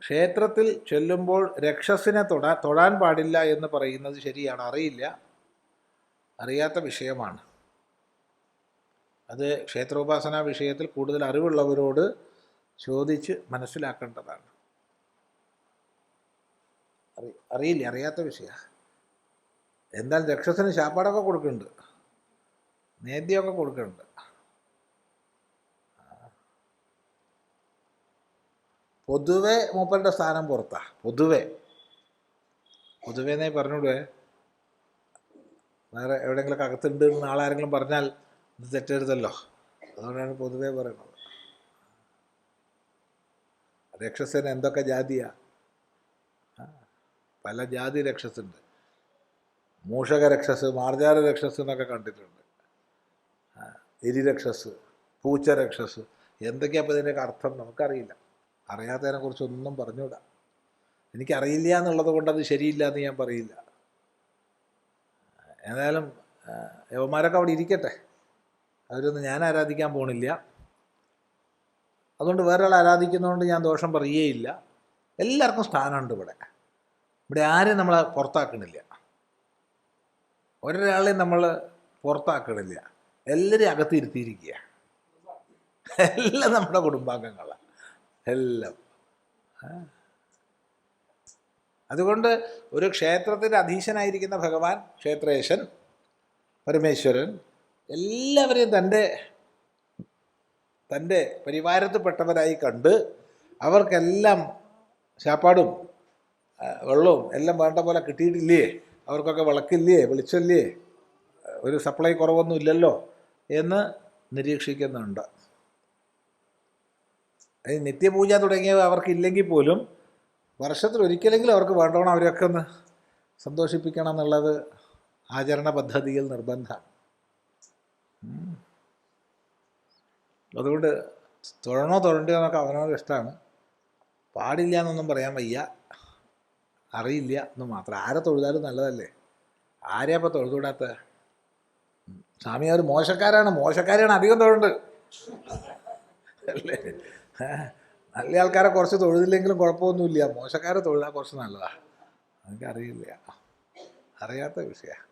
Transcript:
ക്ഷേത്രത്തിൽ ചെല്ലുമ്പോൾ രക്ഷസിനെ തൊഴാൻ പാടില്ല എന്ന് പറയുന്നത് ശരിയാണ്. അറിയില്ല, അറിയാത്ത വിഷയമാണ്. അത് ക്ഷേത്രോപാസന വിഷയത്തിൽ കൂടുതൽ അറിവുള്ളവരോട് ചോദിച്ച് മനസ്സിലാക്കേണ്ടതാണ്. അറിയില്ല, അറിയാത്ത വിഷയമാണ്. എന്തായാലും രക്ഷസിന് ശാപ്പാടൊക്കെ കൊടുക്കുന്നുണ്ട്, നേദ്യമൊക്കെ കൊടുക്കുന്നുണ്ട്. പൊതുവെ മൂപ്പരുടെ സ്ഥാനം പുറത്താണ്. പൊതുവെന്നേ പറഞ്ഞൂടെ. വേറെ എവിടെയെങ്കിലുമൊക്കെ അകത്തുണ്ട് എന്ന് ആളാരെങ്കിലും പറഞ്ഞാൽ ഇത് തെറ്റരുതല്ലോ. അതുകൊണ്ടാണ് പൊതുവെ പറയുന്നത്. രക്ഷസന് എന്തൊക്കെ ജാതിയാ? പല ജാതി രക്ഷസുണ്ട്. മൂഷക രക്ഷസ്, മാർജാര രക്ഷസ് എന്നൊക്കെ കണ്ടിട്ടുണ്ട്. എരിരക്ഷസ്, പൂച്ച രക്ഷസ്, എന്തൊക്കെയാ അപ്പോൾ ഇതിൻ്റെയൊക്കെ അർത്ഥം നമുക്കറിയില്ല. അറിയാത്തതിനെ കുറിച്ചൊന്നും പറഞ്ഞുകൂടാ. എനിക്കറിയില്ല എന്നുള്ളത് കൊണ്ട് അത് ശരിയില്ല എന്ന് ഞാൻ പറയില്ല. ഏതായാലും യവന്മാരൊക്കെ അവിടെ ഇരിക്കട്ടെ. അവരൊന്നും ഞാൻ ആരാധിക്കാൻ പോണില്ല. അതുകൊണ്ട് വേറൊരാൾ ആരാധിക്കുന്നതുകൊണ്ട് ഞാൻ ദോഷം പറയുകയില്ല. എല്ലാവർക്കും സ്ഥാനമുണ്ട് ഇവിടെ. ഇവിടെ ആരും നമ്മളെ പുറത്താക്കണില്ല, ഒരാളെയും നമ്മൾ പുറത്താക്കണില്ല. എല്ലാവരും അകത്തിരുത്തിയിരിക്കുക. എല്ലാം നമ്മുടെ കുടുംബാംഗങ്ങളാണ്, എല്ലാം. അതുകൊണ്ട് ഒരു ക്ഷേത്രത്തിൻ്റെ അധീശനായിരിക്കുന്ന ഭഗവാൻ, ക്ഷേത്രേശൻ, പരമേശ്വരൻ എല്ലാവരെയും തൻ്റെ പരിവാരത്തിൽപ്പെട്ടവരായി കണ്ട് അവർക്കെല്ലാം ശാപ്പാടും വെള്ളവും എല്ലാം വേണ്ട പോലെ കിട്ടിയിട്ടില്ലേ, അവർക്കൊക്കെ വിളക്കില്ലേ, വെളിച്ചമില്ലേ, ഒരു സപ്ലൈ കുറവൊന്നും ഇല്ലല്ലോ എന്ന് നിരീക്ഷിക്കുന്നുണ്ട്. അത് നിത്യപൂജ തുടങ്ങിയവ അവർക്കില്ലെങ്കിൽ പോലും വർഷത്തിലൊരിക്കലെങ്കിലും അവർക്ക് വേണ്ടവണ്ണം അവരെയൊക്കെ ഒന്ന് സന്തോഷിപ്പിക്കണം എന്നുള്ളത് ആചരണ പദ്ധതിയിൽ നിർബന്ധമാണ്. അതുകൊണ്ട് തൊഴണ്ടോ എന്നൊക്കെ അവനോട് ഇഷ്ടമാണ്. പാടില്ല എന്നൊന്നും പറയാൻ വയ്യ, അറിയില്ല എന്ന് മാത്രം. ആരെ തൊഴുതാലും നല്ലതല്ലേ? ആരെയാ ഇപ്പോൾ തൊഴുതൂടാത്ത? സ്വാമിയാർ മോശക്കാരാണ് അധികം തൊഴുണ്ട് അല്ലേ? നല്ല ആൾക്കാരെ കുറച്ച് തൊഴുതില്ലെങ്കിലും കുഴപ്പമൊന്നുമില്ല, മോശക്കാരെ തൊഴുതാൽ കുറച്ച് നല്ലതാണ്. എനിക്കറിയില്ല, അറിയാത്ത വിഷയമാണ്.